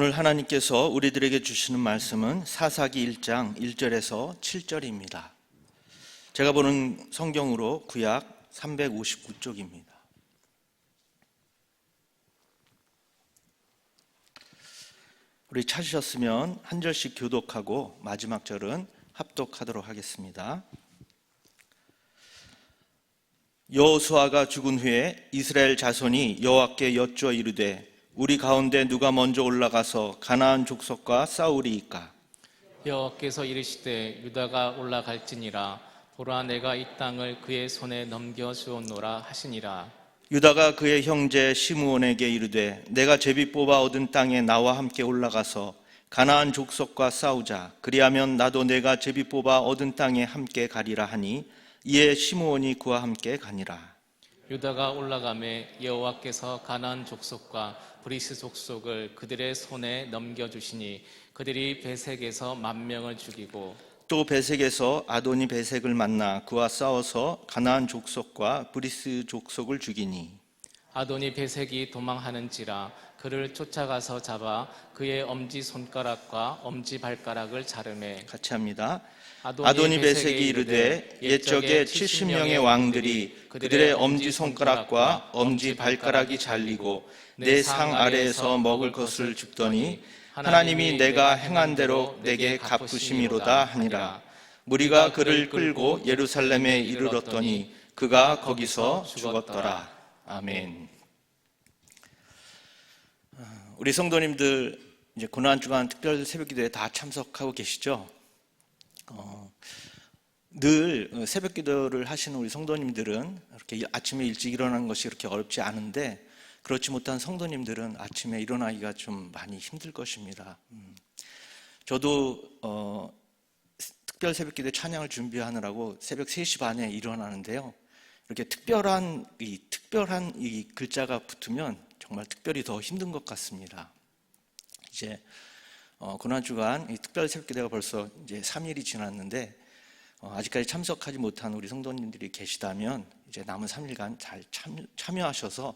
오늘 하나님께서 우리들에게 주시는 말씀은 사사기 1장 1절에서 7절입니다. 제가 보는 성경으로 구약 359쪽입니다. 우리 찾으셨으면 한 절씩 교독하고 마지막 절은 합독하도록 하겠습니다. 여호수아가 죽은 후에 이스라엘 자손이 여호와께 여쭈어 이르되 우리 가운데 누가 먼저 올라가서 가나안 족속과 싸우리이까? 여호와께서 이르시되 유다가 올라갈지니라. 보라, 내가 이 땅을 그의 손에 넘겨주었노라 하시니라. 유다가 그의 형제 시므온에게 이르되 내가 제비 뽑아 얻은 땅에 나와 함께 올라가서 가나안 족속과 싸우자. 그리하면 나도 내가 제비 뽑아 얻은 땅에 함께 가리라 하니 이에 시므온이 그와 함께 가니라. 유다가 올라가매 여호와께서 가나안 족속과 브리스 족속을 그들의 손에 넘겨주시니 그들이 베색에서 10,000명을 죽이고 또 베색에서 아도니 베색을 만나 그와 싸워서 가나안 족속과 브리스 족속을 죽이니 아도니 베색이 도망하는지라 그를 쫓아가서 잡아 그의 엄지손가락과 엄지발가락을 자르매. 같이 합니다. 아도니 베색이 이르되 옛적에 70명의 왕들이 그들의 엄지손가락과 엄지발가락이 잘리고 내 상 아래에서 먹을 것을 줍더니 하나님이 내가 행한 대로 내게 갚으심이로다 하니라. 무리가 그를 끌고 예루살렘에 이르렀더니 그가 거기서 죽었더라. 아멘. 우리 성도님들 이제 고난주간 특별 새벽기도에 다 참석하고 계시죠? 늘 새벽기도를 하시는 우리 성도님들은 이렇게 아침에 일찍 일어나는 것이 그렇게 어렵지 않은데 그렇지 못한 성도님들은 아침에 일어나기가 좀 많이 힘들 것입니다. 저도 특별 새벽기도 찬양을 준비하느라고 새벽 3시 반에 일어나는데요. 이렇게 특별한 이 글자가 붙으면 정말 특별히 더 힘든 것 같습니다. 이제 고난주간 이 특별 새벽기도가 벌써 이제 3일이 지났는데 아직까지 참석하지 못한 우리 성도님들이 계시다면 이제 남은 3일간 잘 참여하셔서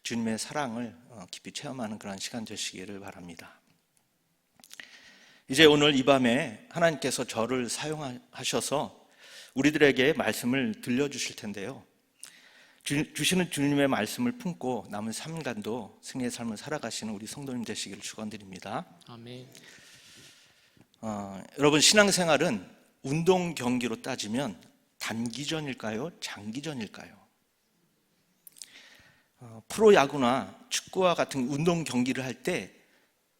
주님의 사랑을 깊이 체험하는 그런 시간 되시기를 바랍니다. 이제 오늘 이 밤에 하나님께서 저를 사용하셔서 우리들에게 말씀을 들려주실 텐데요. 주시는 주님의 말씀을 품고 남은 3일간도 승리의 삶을 살아가시는 우리 성도님 되시기를 축원드립니다. 아멘. 여러분, 신앙생활은 운동 경기로 따지면 단기전일까요? 장기전일까요? 프로야구나 축구와 같은 운동 경기를 할 때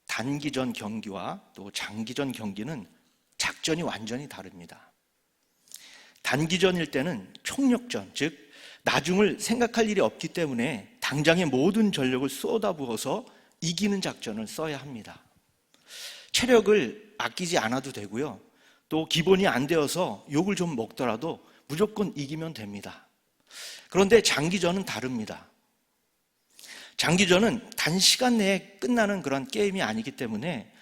단기전 경기와 또 장기전 경기는 작전이 완전히 다릅니다. 단기전일 때는 총력전, 즉 나중을 생각할 일이 없기 때문에 당장의 모든 전력을 쏟아부어서 이기는 작전을 써야 합니다. 체력을 아끼지 않아도 되고요. 또 기본이 안 되어서 욕을 좀 먹더라도 무조건 이기면 됩니다. 그런데 장기전은 다릅니다. 장기전은 단시간 내에 끝나는 그런 게임이 아니기 때문에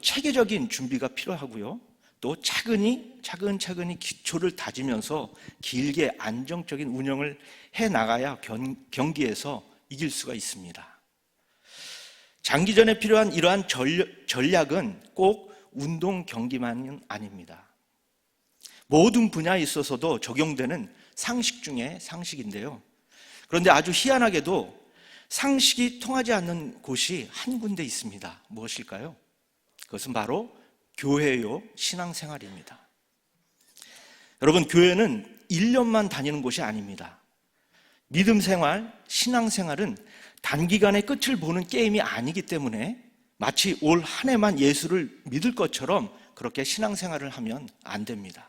체계적인 준비가 필요하고요. 또 차근차근히 기초를 다지면서 길게 안정적인 운영을 해나가야 경기에서 이길 수가 있습니다. 장기전에 필요한 이러한 전략은 꼭 운동 경기만은 아닙니다. 모든 분야에 있어서도 적용되는 상식 중에 상식인데요. 그런데 아주 희한하게도 상식이 통하지 않는 곳이 한 군데 있습니다. 무엇일까요? 그것은 바로 교회요, 신앙생활입니다. 여러분, 교회는 1년만 다니는 곳이 아닙니다. 믿음생활, 신앙생활은 단기간에 끝을 보는 게임이 아니기 때문에 마치 올 한 해만 예수를 믿을 것처럼 그렇게 신앙생활을 하면 안 됩니다.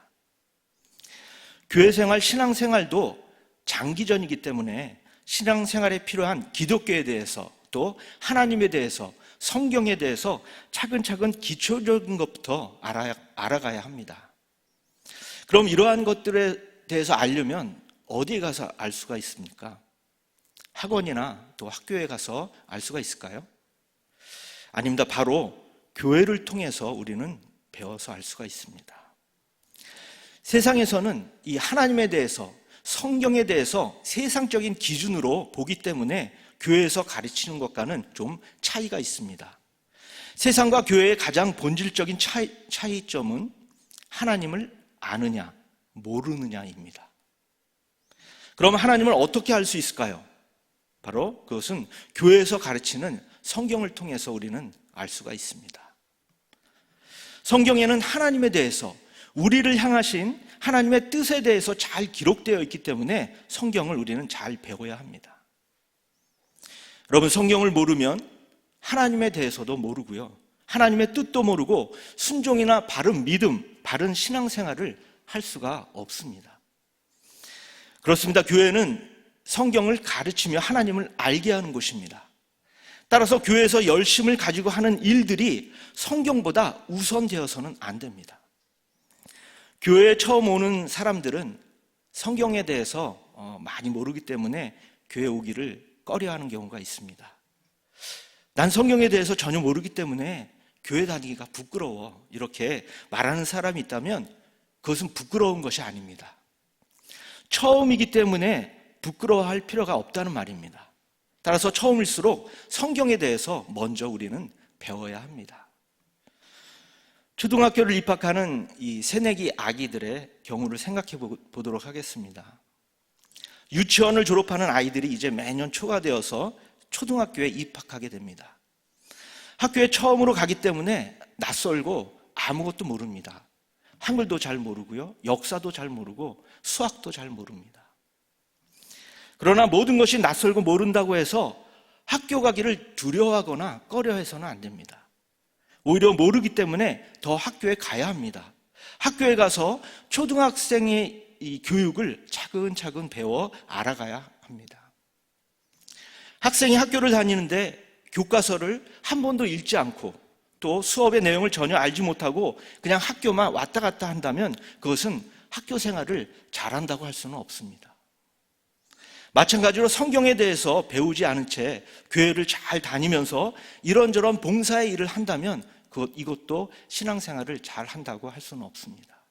교회생활, 신앙생활도 장기전이기 때문에 신앙생활에 필요한 기독교에 대해서 또 하나님에 대해서 성경에 대해서 차근차근 기초적인 것부터 알아가야 합니다. 그럼 이러한 것들에 대해서 알려면 어디에 가서 알 수가 있습니까? 학원이나 또 학교에 가서 알 수가 있을까요? 아닙니다. 바로 교회를 통해서 우리는 배워서 알 수가 있습니다. 세상에서는 이 하나님에 대해서 성경에 대해서 세상적인 기준으로 보기 때문에 교회에서 가르치는 것과는 좀 차이가 있습니다. 세상과 교회의 가장 본질적인 차이점은 하나님을 아느냐, 모르느냐입니다. 그럼 하나님을 어떻게 알 수 있을까요? 바로 그것은 교회에서 가르치는 성경을 통해서 우리는 알 수가 있습니다. 성경에는 하나님에 대해서, 우리를 향하신 하나님의 뜻에 대해서 잘 기록되어 있기 때문에 성경을 우리는 잘 배워야 합니다. 여러분, 성경을 모르면 하나님에 대해서도 모르고요, 하나님의 뜻도 모르고 순종이나 바른 믿음, 바른 신앙생활을 할 수가 없습니다. 그렇습니다. 교회는 성경을 가르치며 하나님을 알게 하는 곳입니다. 따라서 교회에서 열심을 가지고 하는 일들이 성경보다 우선되어서는 안 됩니다. 교회에 처음 오는 사람들은 성경에 대해서 많이 모르기 때문에 교회 오기를 꺼려하는 경우가 있습니다. 난 성경에 대해서 전혀 모르기 때문에 교회 다니기가 부끄러워, 이렇게 말하는 사람이 있다면 그것은 부끄러운 것이 아닙니다. 처음이기 때문에 부끄러워할 필요가 없다는 말입니다. 따라서 처음일수록 성경에 대해서 먼저 우리는 배워야 합니다. 초등학교를 입학하는 이 새내기 아기들의 경우를 생각해 보도록 하겠습니다. 유치원을 졸업하는 아이들이 이제 매년 초가 되어서 초등학교에 입학하게 됩니다. 학교에 처음으로 가기 때문에 낯설고 아무것도 모릅니다. 한글도 잘 모르고요, 역사도 잘 모르고 수학도 잘 모릅니다. 그러나 모든 것이 낯설고 모른다고 해서 학교 가기를 두려워하거나 꺼려해서는 안 됩니다. 오히려 모르기 때문에 더 학교에 가야 합니다. 학교에 가서 초등학생의 이 교육을 차근차근 배워 알아가야 합니다. 학생이 학교를 다니는데 교과서를 한 번도 읽지 않고 또 수업의 내용을 전혀 알지 못하고 그냥 학교만 왔다 갔다 한다면 그것은 학교 생활을 잘한다고 할 수는 없습니다. 마찬가지로 성경에 대해서 배우지 않은 채 교회를 잘 다니면서 이런저런 봉사의 일을 한다면 이것도 신앙생활을 잘 한다고 할 수는 없습니다.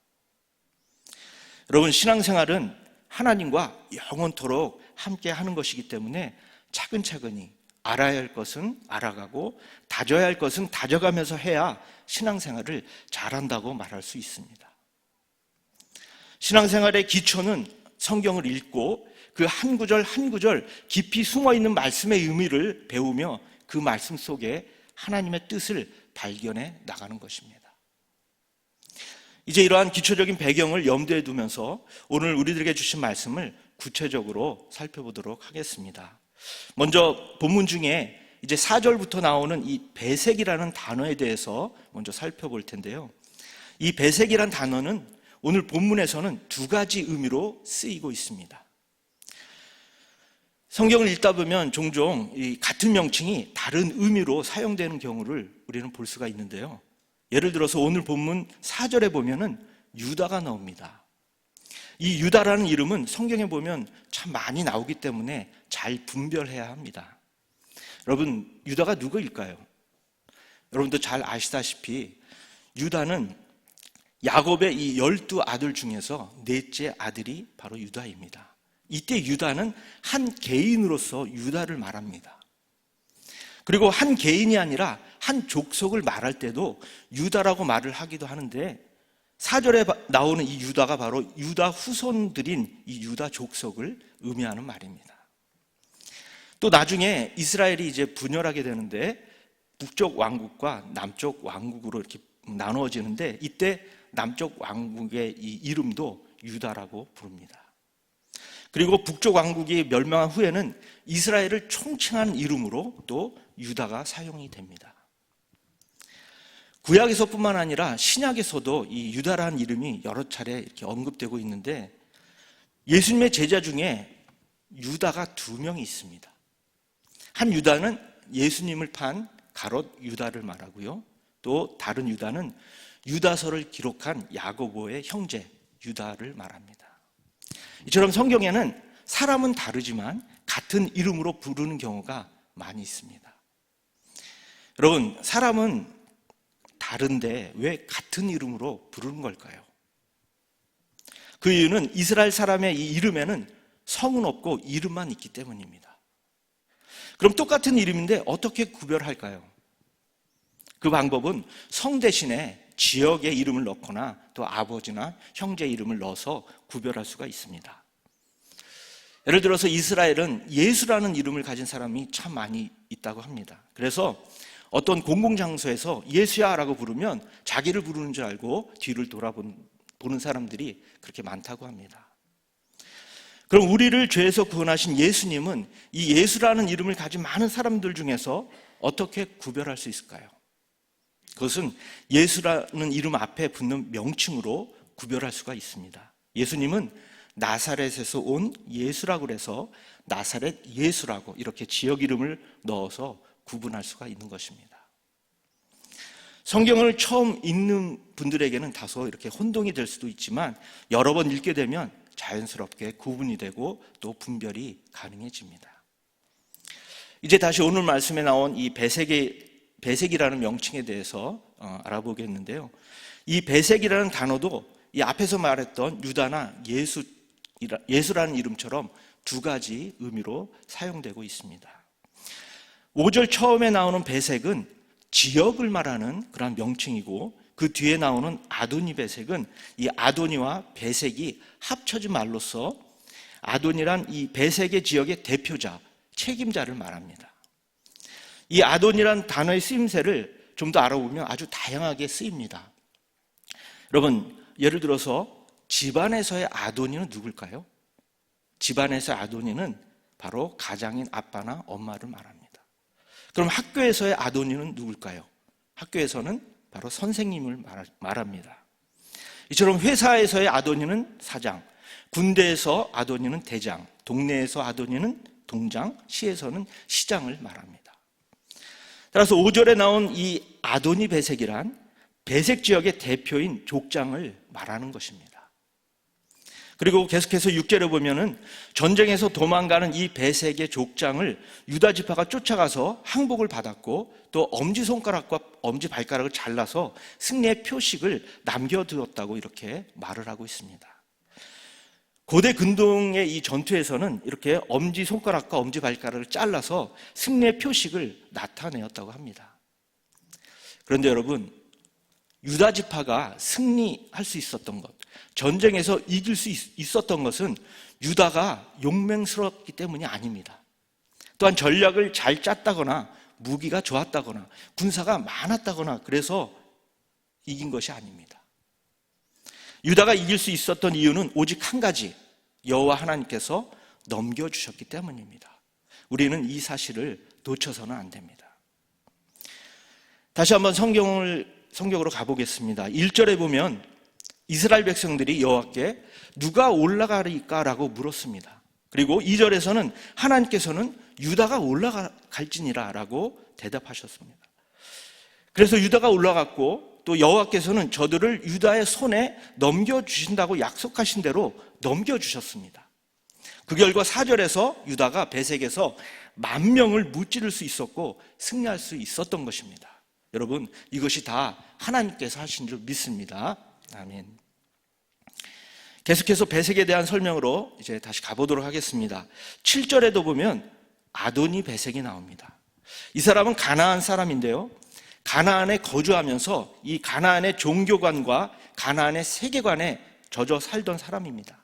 여러분, 신앙생활은 하나님과 영원토록 함께 하는 것이기 때문에 차근차근히 알아야 할 것은 알아가고 다져야 할 것은 다져가면서 해야 신앙생활을 잘한다고 말할 수 있습니다. 신앙생활의 기초는 성경을 읽고 그 한 구절 한 구절 깊이 숨어있는 말씀의 의미를 배우며 그 말씀 속에 하나님의 뜻을 발견해 나가는 것입니다. 이제 이러한 기초적인 배경을 염두에 두면서 오늘 우리들에게 주신 말씀을 구체적으로 살펴보도록 하겠습니다. 먼저 본문 중에 이제 4절부터 나오는 이 배색이라는 단어에 대해서 먼저 살펴볼 텐데요. 이 배색이라는 단어는 오늘 본문에서는 두 가지 의미로 쓰이고 있습니다. 성경을 읽다 보면 종종 이 같은 명칭이 다른 의미로 사용되는 경우를 우리는 볼 수가 있는데요. 예를 들어서 오늘 본문 4절에 보면은 유다가 나옵니다. 이 유다라는 이름은 성경에 보면 참 많이 나오기 때문에 잘 분별해야 합니다. 여러분, 유다가 누구일까요? 여러분도 잘 아시다시피 유다는 야곱의 이 12아들 중에서 넷째 아들이 바로 유다입니다. 이때 유다는 한 개인으로서 유다를 말합니다. 그리고 한 개인이 아니라 한 족속을 말할 때도 유다라고 말을 하기도 하는데 4절에 나오는 이 유다가 바로 유다 후손들인 이 유다 족속을 의미하는 말입니다. 또 나중에 이스라엘이 이제 분열하게 되는데 북쪽 왕국과 남쪽 왕국으로 이렇게 나누어지는데 이때 남쪽 왕국의 이 이름도 유다라고 부릅니다. 그리고 북쪽 왕국이 멸망한 후에는 이스라엘을 총칭하는 이름으로 또 유다가 사용이 됩니다. 구약에서뿐만 아니라 신약에서도 이 유다라는 이름이 여러 차례 이렇게 언급되고 있는데 예수님의 제자 중에 유다가 2명이 있습니다. 한 유다는 예수님을 판 가롯 유다를 말하고요. 또 다른 유다는 유다서를 기록한 야고보의 형제 유다를 말합니다. 이처럼 성경에는 사람은 다르지만 같은 이름으로 부르는 경우가 많이 있습니다. 여러분, 사람은 다른데 왜 같은 이름으로 부르는 걸까요? 그 이유는 이스라엘 사람의 이 이름에는 성은 없고 이름만 있기 때문입니다. 그럼 똑같은 이름인데 어떻게 구별할까요? 그 방법은 성 대신에 지역의 이름을 넣거나 또 아버지나 형제 이름을 넣어서 구별할 수가 있습니다. 예를 들어서 이스라엘은 예수라는 이름을 가진 사람이 참 많이 있다고 합니다. 그래서 어떤 공공장소에서 예수야라고 부르면 자기를 부르는 줄 알고 뒤를 보는 사람들이 그렇게 많다고 합니다. 그럼 우리를 죄에서 구원하신 예수님은 이 예수라는 이름을 가진 많은 사람들 중에서 어떻게 구별할 수 있을까요? 그것은 예수라는 이름 앞에 붙는 명칭으로 구별할 수가 있습니다. 예수님은 나사렛에서 온 예수라고 해서 나사렛 예수라고 이렇게 지역 이름을 넣어서 구분할 수가 있는 것입니다. 성경을 처음 읽는 분들에게는 다소 이렇게 혼동이 될 수도 있지만 여러 번 읽게 되면 자연스럽게 구분이 되고 또 분별이 가능해집니다. 이제 다시 오늘 말씀에 나온 이 배색이라는 명칭에 대해서 알아보겠는데요. 이 배색이라는 단어도 이 앞에서 말했던 유다나 예수라는 이름처럼 두 가지 의미로 사용되고 있습니다. 5절 처음에 나오는 배색은 지역을 말하는 그런 명칭이고 그 뒤에 나오는 아도니 배색은 이 아도니와 배색이 합쳐진 말로서 아도니란 이 배색의 지역의 대표자, 책임자를 말합니다. 이 아도니란 단어의 쓰임새를 좀 더 알아보면 아주 다양하게 쓰입니다. 여러분, 예를 들어서 집안에서의 아도니는 누굴까요? 집안에서의 아도니는 바로 가장인 아빠나 엄마를 말합니다. 그럼 학교에서의 아도니는 누굴까요? 학교에서는 바로 선생님을 말합니다. 이처럼 회사에서의 아도니는 사장, 군대에서 아도니는 대장, 동네에서 아도니는 동장, 시에서는 시장을 말합니다. 따라서 5절에 나온 이 아도니 배색이란 배색 지역의 대표인 족장을 말하는 것입니다. 그리고 계속해서 6절에 보면은 전쟁에서 도망가는 이 배색의 족장을 유다 지파가 쫓아가서 항복을 받았고 또 엄지손가락과 엄지발가락을 잘라서 승리의 표식을 남겨두었다고 이렇게 말을 하고 있습니다. 고대 근동의 이 전투에서는 이렇게 엄지손가락과 엄지발가락을 잘라서 승리의 표식을 나타내었다고 합니다. 그런데 여러분, 유다 지파가 승리할 수 있었던 것, 전쟁에서 이길 수 있었던 것은 유다가 용맹스럽기 때문이 아닙니다. 또한 전략을 잘 짰다거나 무기가 좋았다거나 군사가 많았다거나 그래서 이긴 것이 아닙니다. 유다가 이길 수 있었던 이유는 오직 한 가지, 여호와 하나님께서 넘겨주셨기 때문입니다. 우리는 이 사실을 놓쳐서는 안 됩니다. 다시 한번 성경으로 가보겠습니다. 1절에 보면 이스라엘 백성들이 여호와께 누가 올라가리까라고 물었습니다. 그리고 2절에서는 하나님께서는 유다가 올라갈지니라 라고 대답하셨습니다. 그래서 유다가 올라갔고 또 여호와께서는 저들을 유다의 손에 넘겨주신다고 약속하신 대로 넘겨주셨습니다. 그 결과 4절에서 유다가 배색에서 10,000명을 무찌를 수 있었고 승리할 수 있었던 것입니다. 여러분, 이것이 다 하나님께서 하신 줄 믿습니다. 아멘. 계속해서 배색에 대한 설명으로 이제 다시 가보도록 하겠습니다. 7절에도 보면 아도니 배색이 나옵니다. 이 사람은 가나안 사람인데요. 가나안에 거주하면서 이 가나안의 종교관과 가나안의 세계관에 젖어 살던 사람입니다.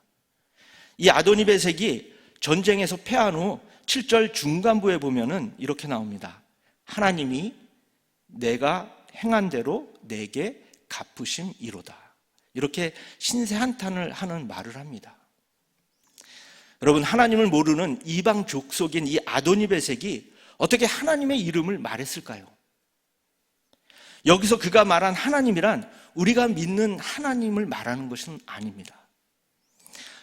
이 아도니 배색이 전쟁에서 패한 후 7절 중간부에 보면은 이렇게 나옵니다. 하나님이 내가 행한 대로 내게 갚으심이로다. 이렇게 신세 한탄을 하는 말을 합니다. 여러분, 하나님을 모르는 이방 족속인 이 아도니 배색이 어떻게 하나님의 이름을 말했을까요? 여기서 그가 말한 하나님이란 우리가 믿는 하나님을 말하는 것은 아닙니다.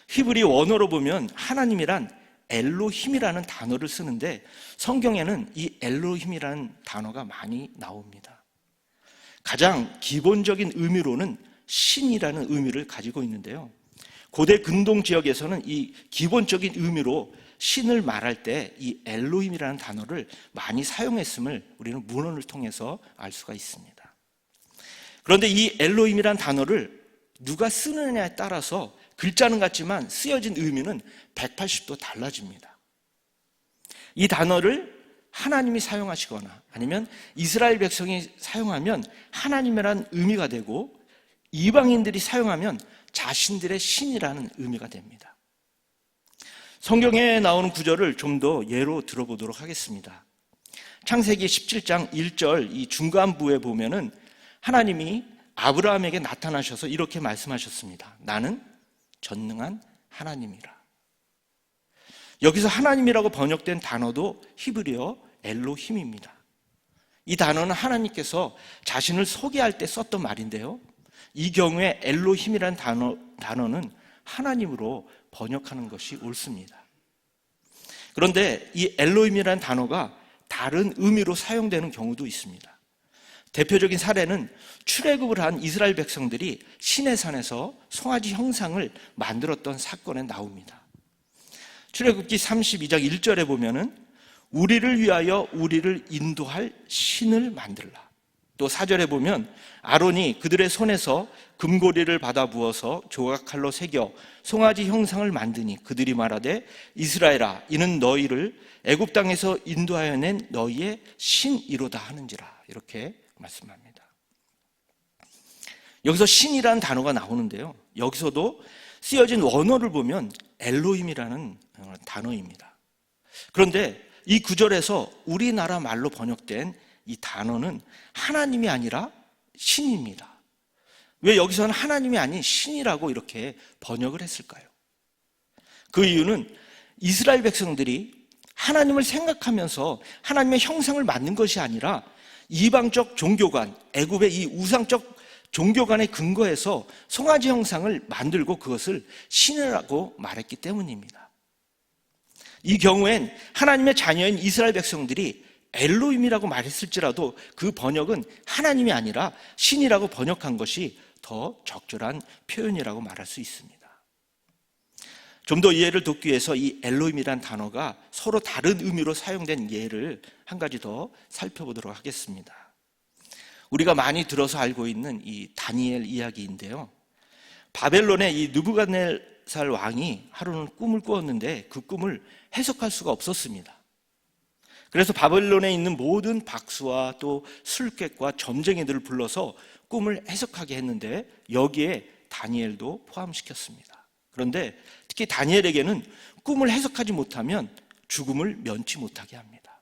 히브리 원어로 보면 하나님이란 엘로힘이라는 단어를 쓰는데 성경에는 이 엘로힘이라는 단어가 많이 나옵니다. 가장 기본적인 의미로는 신이라는 의미를 가지고 있는데요. 고대 근동 지역에서는 이 기본적인 의미로 신을 말할 때 이 엘로힘이라는 단어를 많이 사용했음을 우리는 문헌을 통해서 알 수가 있습니다. 그런데 이 엘로힘이라는 단어를 누가 쓰느냐에 따라서 글자는 같지만 쓰여진 의미는 180도 달라집니다. 이 단어를 하나님이 사용하시거나 아니면 이스라엘 백성이 사용하면 하나님이라는 의미가 되고, 이방인들이 사용하면 자신들의 신이라는 의미가 됩니다. 성경에 나오는 구절을 좀 더 예로 들어보도록 하겠습니다. 창세기 17장 1절 이 중간부에 보면은 하나님이 아브라함에게 나타나셔서 이렇게 말씀하셨습니다. 나는 전능한 하나님이라. 여기서 하나님이라고 번역된 단어도 히브리어 엘로힘입니다. 이 단어는 하나님께서 자신을 소개할 때 썼던 말인데요, 이 경우에 엘로힘이라는 단어는 하나님으로 번역하는 것이 옳습니다. 그런데 이 엘로힘이라는 단어가 다른 의미로 사용되는 경우도 있습니다. 대표적인 사례는 출애굽을 한 이스라엘 백성들이 시내산에서 송아지 형상을 만들었던 사건에 나옵니다. 출애굽기 32장 1절에 보면은 우리를 위하여 우리를 인도할 신을 만들라. 또 4절에 보면 아론이 그들의 손에서 금고리를 받아 부어서 조각칼로 새겨 송아지 형상을 만드니 그들이 말하되 이스라엘아 이는 너희를 애굽 땅에서 인도하여 낸 너희의 신이로다 하는지라. 이렇게 말씀합니다. 여기서 신이라는 단어가 나오는데요, 여기서도 쓰여진 원어를 보면 엘로힘이라는 단어입니다. 그런데 이 구절에서 우리나라 말로 번역된 이 단어는 하나님이 아니라 신입니다. 왜 여기서는 하나님이 아닌 신이라고 이렇게 번역을 했을까요? 그 이유는 이스라엘 백성들이 하나님을 생각하면서 하나님의 형상을 만든 것이 아니라 이방적 종교관, 애굽의 이 우상적 종교관의 근거에서 송아지 형상을 만들고 그것을 신이라고 말했기 때문입니다. 이 경우엔 하나님의 자녀인 이스라엘 백성들이 엘로힘이라고 말했을지라도 그 번역은 하나님이 아니라 신이라고 번역한 것이 더 적절한 표현이라고 말할 수 있습니다. 좀 더 이해를 돕기 위해서 이 엘로힘이란 단어가 서로 다른 의미로 사용된 예를 한 가지 더 살펴보도록 하겠습니다. 우리가 많이 들어서 알고 있는 이 다니엘 이야기인데요, 바벨론의 이 느부갓네살 왕이 하루는 꿈을 꾸었는데 그 꿈을 해석할 수가 없었습니다. 그래서 바벨론에 있는 모든 박수와 또 술객과 점쟁이들을 불러서 꿈을 해석하게 했는데 여기에 다니엘도 포함시켰습니다. 그런데 특히 다니엘에게는 꿈을 해석하지 못하면 죽음을 면치 못하게 합니다.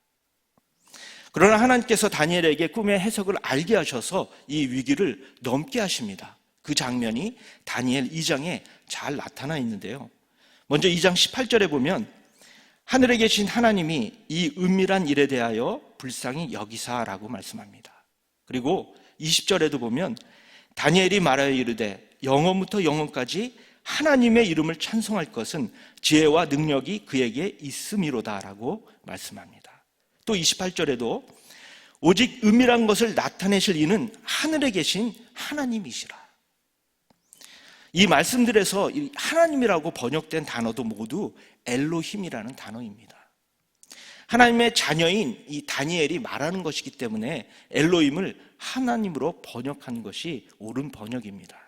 그러나 하나님께서 다니엘에게 꿈의 해석을 알게 하셔서 이 위기를 넘게 하십니다. 그 장면이 다니엘 2장에 잘 나타나 있는데요, 먼저 2장 18절에 보면 하늘에 계신 하나님이 이 은밀한 일에 대하여 불쌍히 여기사라고 말씀합니다. 그리고 20절에도 보면 다니엘이 말하여 이르되 영원부터 영원까지 하나님의 이름을 찬송할 것은 지혜와 능력이 그에게 있음이로다라고 말씀합니다. 또 28절에도 오직 은밀한 것을 나타내실 이는 하늘에 계신 하나님이시라. 이 말씀들에서 하나님이라고 번역된 단어도 모두 엘로힘이라는 단어입니다. 하나님의 자녀인 이 다니엘이 말하는 것이기 때문에 엘로힘을 하나님으로 번역한 것이 옳은 번역입니다.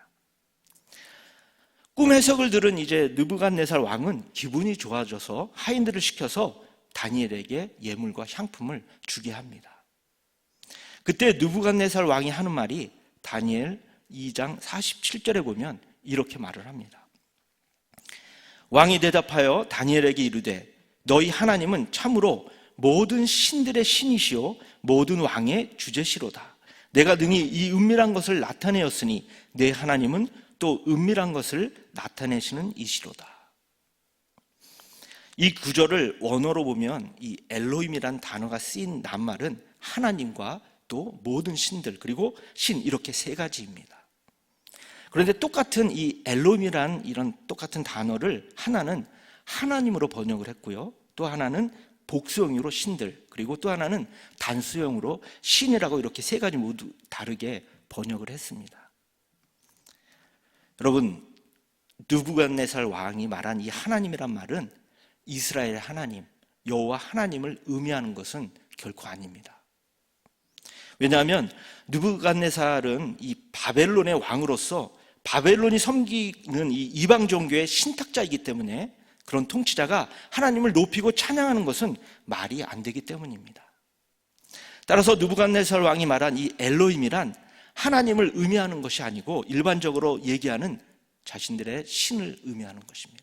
꿈 해석을 들은 이제 느부갓네살 왕은 기분이 좋아져서 하인들을 시켜서 다니엘에게 예물과 향품을 주게 합니다. 그때 느부갓네살 왕이 하는 말이 다니엘 2장 47절에 보면 이렇게 말을 합니다. 왕이 대답하여 다니엘에게 이르되 너희 하나님은 참으로 모든 신들의 신이시요 모든 왕의 주제시로다. 내가 능히 이 은밀한 것을 나타내었으니 내 하나님은 또 은밀한 것을 나타내시는 이시로다. 이 구절을 원어로 보면 이 엘로힘이란 단어가 쓰인 낱말은 하나님과 또 모든 신들 그리고 신 이렇게 세 가지입니다. 그런데 똑같은 이 엘로힘이란 이런 똑같은 단어를 하나는 하나님으로 번역을 했고요, 또 하나는 복수형으로 신들, 그리고 또 하나는 단수형으로 신이라고 이렇게 세 가지 모두 다르게 번역을 했습니다. 여러분, 느부갓네살 왕이 말한 이 하나님이란 말은 이스라엘의 하나님, 여호와 하나님을 의미하는 것은 결코 아닙니다. 왜냐하면 느부갓네살은 이 바벨론의 왕으로서 바벨론이 섬기는 이 이방 종교의 신탁자이기 때문에 그런 통치자가 하나님을 높이고 찬양하는 것은 말이 안 되기 때문입니다. 따라서 느부갓네살 왕이 말한 이 엘로힘이란 하나님을 의미하는 것이 아니고 일반적으로 얘기하는 자신들의 신을 의미하는 것입니다.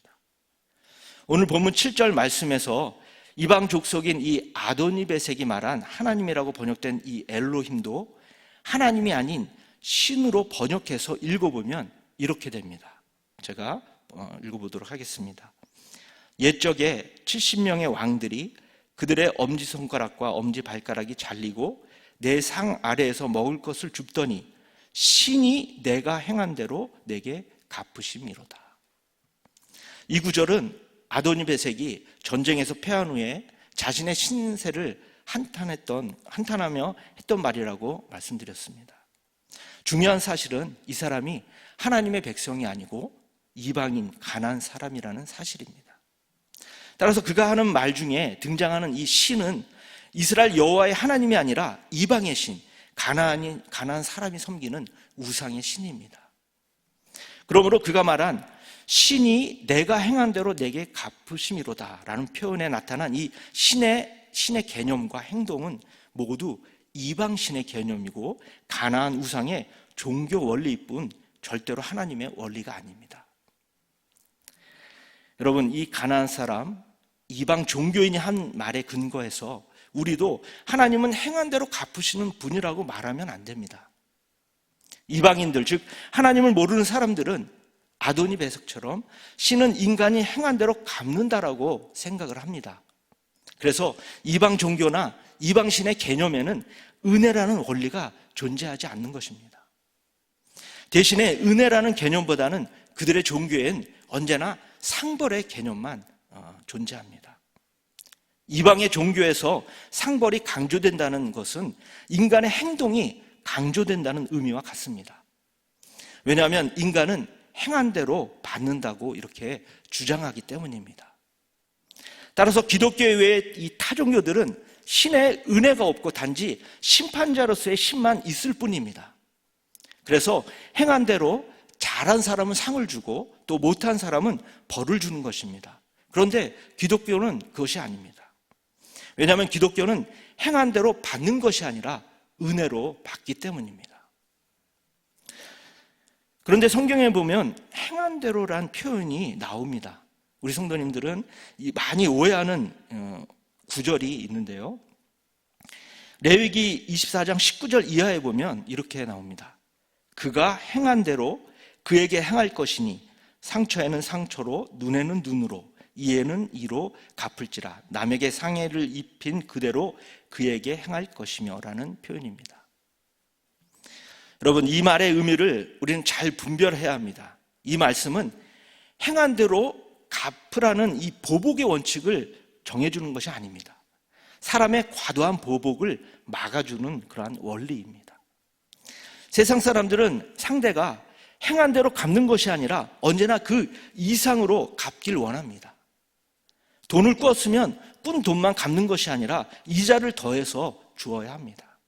오늘 본문 7절 말씀에서 이방 족속인 이 아도니베섹이 말한 하나님이라고 번역된 이 엘로힘도 하나님이 아닌 신으로 번역해서 읽어보면 이렇게 됩니다. 제가 읽어보도록 하겠습니다. 옛적에 70명의 왕들이 그들의 엄지손가락과 엄지발가락이 잘리고 내 상 아래에서 먹을 것을 줍더니 신이 내가 행한 대로 내게 갚으심이로다. 이 구절은 아도니베섹이 전쟁에서 패한 후에 자신의 신세를 한탄하며 했던 말이라고 말씀드렸습니다. 중요한 사실은 이 사람이 하나님의 백성이 아니고 이방인 가나안 사람이라는 사실입니다. 따라서 그가 하는 말 중에 등장하는 이 신은 이스라엘 여호와의 하나님이 아니라 이방의 신, 가나안 사람이 섬기는 우상의 신입니다. 그러므로 그가 말한 신이 내가 행한 대로 내게 갚으심이로다 라는 표현에 나타난 이 신의 개념과 행동은 모두 이방신의 개념이고 가나안 우상의 종교 원리일 뿐 절대로 하나님의 원리가 아닙니다. 여러분, 이 가나안 사람, 이방 종교인이 한 말에 근거해서 우리도 하나님은 행한 대로 갚으시는 분이라고 말하면 안 됩니다. 이방인들, 즉 하나님을 모르는 사람들은 아도니베섹처럼 신은 인간이 행한 대로 갚는다라고 생각을 합니다. 그래서 이방 종교나 이방 신의 개념에는 은혜라는 원리가 존재하지 않는 것입니다. 대신에 은혜라는 개념보다는 그들의 종교엔 언제나 상벌의 개념만 존재합니다. 이방의 종교에서 상벌이 강조된다는 것은 인간의 행동이 강조된다는 의미와 같습니다. 왜냐하면 인간은 행한 대로 받는다고 이렇게 주장하기 때문입니다. 따라서 기독교 외의 이 타종교들은 신의 은혜가 없고 단지 심판자로서의 신만 있을 뿐입니다. 그래서 행한 대로 잘한 사람은 상을 주고 또 못한 사람은 벌을 주는 것입니다. 그런데 기독교는 그것이 아닙니다. 왜냐하면 기독교는 행한 대로 받는 것이 아니라 은혜로 받기 때문입니다. 그런데 성경에 보면 행한 대로란 표현이 나옵니다. 우리 성도님들은 많이 오해하는 구절이 있는데요. 레위기 24장 19절 이하에 보면 이렇게 나옵니다. 그가 행한 대로 그에게 행할 것이니 상처에는 상처로 눈에는 눈으로 이에는 이로 갚을지라 남에게 상해를 입힌 그대로 그에게 행할 것이며 라는 표현입니다. 여러분, 이 말의 의미를 우리는 잘 분별해야 합니다. 이 말씀은 행한 대로 갚으라는 이 보복의 원칙을 정해주는 것이 아닙니다. 사람의 과도한 보복을 막아주는 그러한 원리입니다. 세상 사람들은 상대가 행한 대로 갚는 것이 아니라 언제나 그 이상으로 갚길 원합니다. 돈을 꿨으면 꾼 돈만 갚는 것이 아니라 이자를 더해서 주어야 합니다.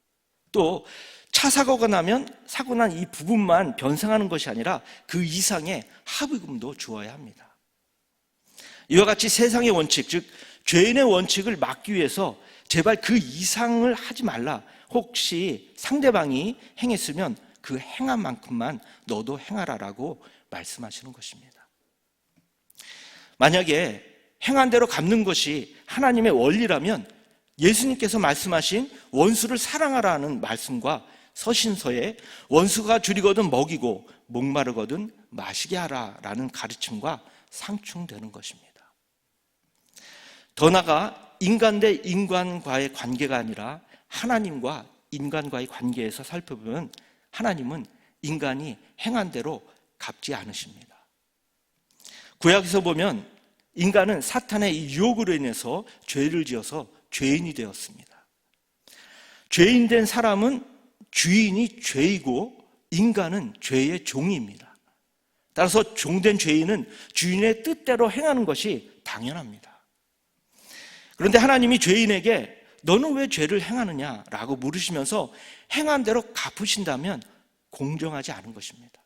또 차 사고가 나면 사고 난 이 부분만 변상하는 것이 아니라 그 이상의 합의금도 주어야 합니다. 이와 같이 세상의 원칙, 즉 죄인의 원칙을 막기 위해서 제발 그 이상을 하지 말라. 혹시 상대방이 행했으면 그 행한 만큼만 너도 행하라라고 말씀하시는 것입니다. 만약에 행한 대로 갚는 것이 하나님의 원리라면 예수님께서 말씀하신 원수를 사랑하라는 말씀과 서신서에 원수가 줄이거든 먹이고 목마르거든 마시게 하라라는 가르침과 상충되는 것입니다. 더 나아가 인간 대 인간과의 관계가 아니라 하나님과 인간과의 관계에서 살펴보면 하나님은 인간이 행한 대로 갚지 않으십니다. 구약에서 보면 인간은 사탄의 이 유혹으로 인해서 죄를 지어서 죄인이 되었습니다. 죄인 된 사람은 주인이 죄이고 인간은 죄의 종입니다. 따라서 종된 죄인은 주인의 뜻대로 행하는 것이 당연합니다. 그런데 하나님이 죄인에게 너는 왜 죄를 행하느냐라고 물으시면서 행한 대로 갚으신다면 공정하지 않은 것입니다.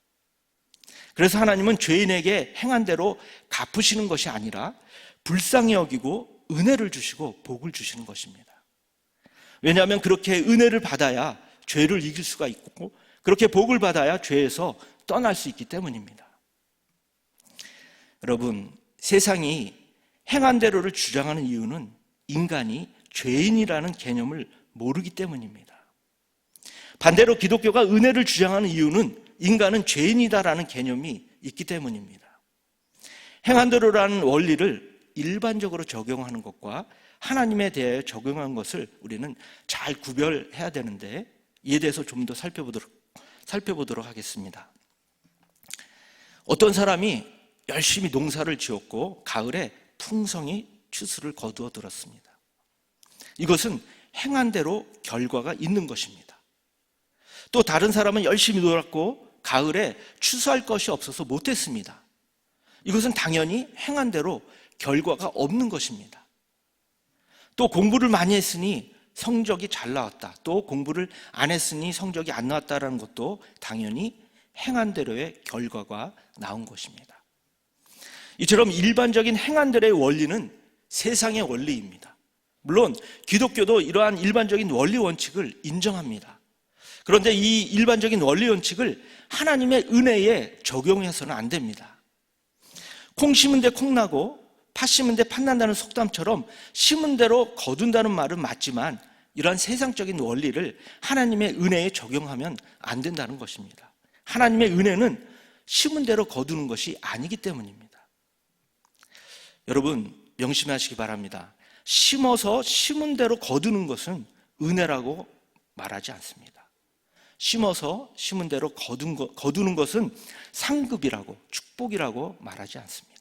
그래서 하나님은 죄인에게 행한 대로 갚으시는 것이 아니라 불쌍히 여기고 은혜를 주시고 복을 주시는 것입니다. 왜냐하면 그렇게 은혜를 받아야 죄를 이길 수가 있고 그렇게 복을 받아야 죄에서 떠날 수 있기 때문입니다. 여러분, 세상이 행한 대로를 주장하는 이유는 인간이 죄인이라는 개념을 모르기 때문입니다. 반대로 기독교가 은혜를 주장하는 이유는 인간은 죄인이다라는 개념이 있기 때문입니다. 행한 대로라는 원리를 일반적으로 적용하는 것과 하나님에 대해 적용한 것을 우리는 잘 구별해야 되는데 이에 대해서 좀 더 살펴보도록 하겠습니다. 어떤 사람이 열심히 농사를 지었고 가을에 풍성히 추수를 거두어 들었습니다. 이것은 행한 대로 결과가 있는 것입니다. 또 다른 사람은 열심히 놀았고 가을에 추수할 것이 없어서 못했습니다. 이것은 당연히 행한 대로 결과가 없는 것입니다. 또 공부를 많이 했으니 성적이 잘 나왔다. 또 공부를 안 했으니 성적이 안 나왔다라는 것도 당연히 행한 대로의 결과가 나온 것입니다. 이처럼 일반적인 행한 대로의 원리는 세상의 원리입니다. 물론 기독교도 이러한 일반적인 원리 원칙을 인정합니다. 그런데 이 일반적인 원리 원칙을 하나님의 은혜에 적용해서는 안 됩니다. 콩 심은 데 콩 나고 팥 심은 데 팥 난다는 속담처럼 심은 대로 거둔다는 말은 맞지만 이러한 세상적인 원리를 하나님의 은혜에 적용하면 안 된다는 것입니다. 하나님의 은혜는 심은 대로 거두는 것이 아니기 때문입니다. 여러분, 명심하시기 바랍니다. 심어서 심은 대로 거두는 것은 은혜라고 말하지 않습니다. 심어서 심은 대로 거두는 것은 상급이라고 축복이라고 말하지 않습니다.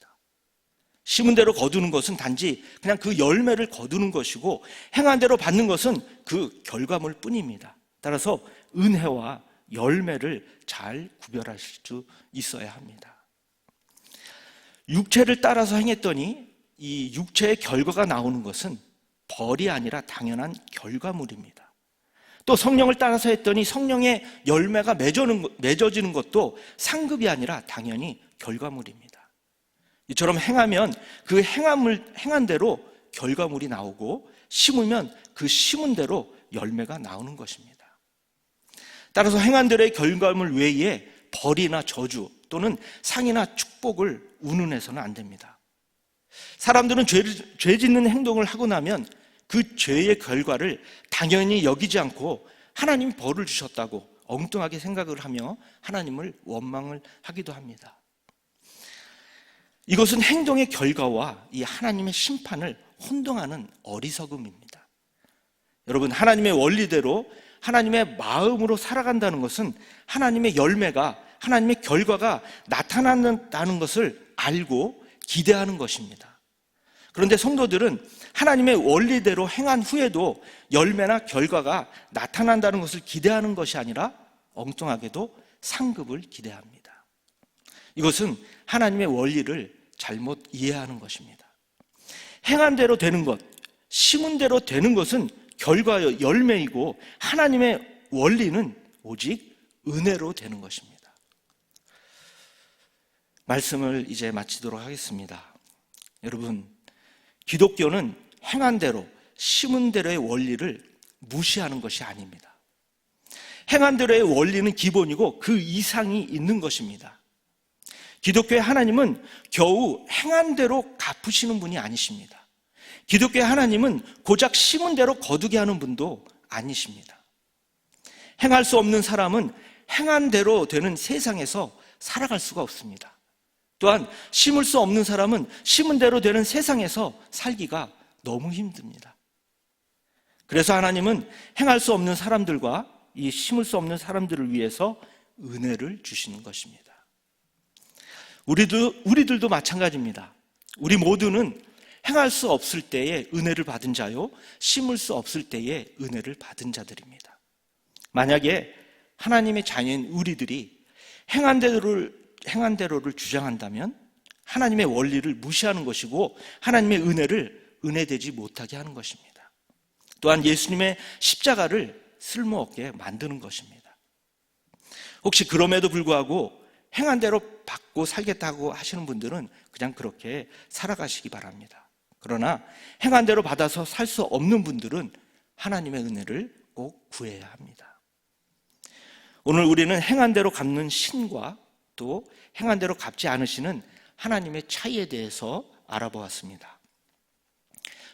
심은 대로 거두는 것은 단지 그냥 그 열매를 거두는 것이고 행한 대로 받는 것은 그 결과물 뿐입니다. 따라서 은혜와 열매를 잘 구별하실 수 있어야 합니다. 육체를 따라서 행했더니 이 육체의 결과가 나오는 것은 벌이 아니라 당연한 결과물입니다. 또 성령을 따라서 했더니 성령의 열매가 맺어지는 것도 상급이 아니라 당연히 결과물입니다. 이처럼 행하면 그 행한 대로 결과물이 나오고 심으면 그 심은 대로 열매가 나오는 것입니다. 따라서 행한 대로의 결과물 외에 벌이나 저주 또는 상이나 축복을 운운해서는 안 됩니다. 사람들은 죄 짓는 행동을 하고 나면 그 죄의 결과를 당연히 여기지 않고 하나님이 벌을 주셨다고 엉뚱하게 생각을 하며 하나님을 원망을 하기도 합니다. 이것은 행동의 결과와 이 하나님의 심판을 혼동하는 어리석음입니다. 여러분, 하나님의 원리대로 하나님의 마음으로 살아간다는 것은 하나님의 열매가, 하나님의 결과가 나타난다는 것을 알고 기대하는 것입니다. 그런데 성도들은 하나님의 원리대로 행한 후에도 열매나 결과가 나타난다는 것을 기대하는 것이 아니라 엉뚱하게도 상급을 기대합니다. 이것은 하나님의 원리를 잘못 이해하는 것입니다. 행한 대로 되는 것, 심은 대로 되는 것은 결과요, 열매이고 하나님의 원리는 오직 은혜로 되는 것입니다. 말씀을 이제 마치도록 하겠습니다. 여러분, 기독교는 행한 대로, 심은 대로의 원리를 무시하는 것이 아닙니다. 행한 대로의 원리는 기본이고 그 이상이 있는 것입니다. 기독교의 하나님은 겨우 행한 대로 갚으시는 분이 아니십니다. 기독교의 하나님은 고작 심은 대로 거두게 하는 분도 아니십니다. 행할 수 없는 사람은 행한 대로 되는 세상에서 살아갈 수가 없습니다. 또한 심을 수 없는 사람은 심은 대로 되는 세상에서 살기가 너무 힘듭니다. 그래서 하나님은 행할 수 없는 사람들과 이 심을 수 없는 사람들을 위해서 은혜를 주시는 것입니다. 우리들도 마찬가지입니다. 우리 모두는 행할 수 없을 때에 은혜를 받은 자요, 심을 수 없을 때에 은혜를 받은 자들입니다. 만약에 하나님의 자녀인 우리들이 행한 대로를 주장한다면 하나님의 원리를 무시하는 것이고 하나님의 은혜를 은혜되지 못하게 하는 것입니다. 또한 예수님의 십자가를 쓸모없게 만드는 것입니다. 혹시 그럼에도 불구하고 행한 대로 받고 살겠다고 하시는 분들은 그냥 그렇게 살아가시기 바랍니다. 그러나 행한 대로 받아서 살 수 없는 분들은 하나님의 은혜를 꼭 구해야 합니다. 오늘 우리는 행한 대로 갚는 신과 또 행한 대로 갚지 않으시는 하나님의 차이에 대해서 알아보았습니다.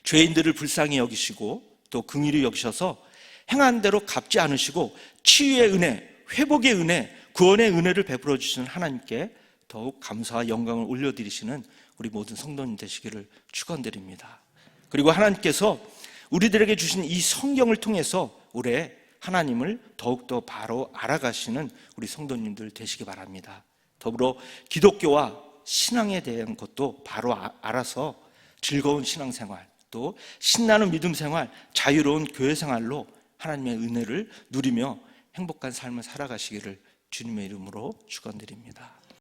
죄인들을 불쌍히 여기시고 또 긍휼히 여기셔서 행한 대로 갚지 않으시고 치유의 은혜, 회복의 은혜, 구원의 은혜를 베풀어 주시는 하나님께 더욱 감사와 영광을 올려드리시는 우리 모든 성도님 되시기를 축원드립니다. 그리고 하나님께서 우리들에게 주신 이 성경을 통해서 올해 하나님을 더욱더 바로 알아가시는 우리 성도님들 되시기 바랍니다. 더불어 기독교와 신앙에 대한 것도 바로 알아서 즐거운 신앙생활, 또 신나는 믿음 생활, 자유로운 교회 생활로 하나님의 은혜를 누리며 행복한 삶을 살아가시기를 주님의 이름으로 축원드립니다.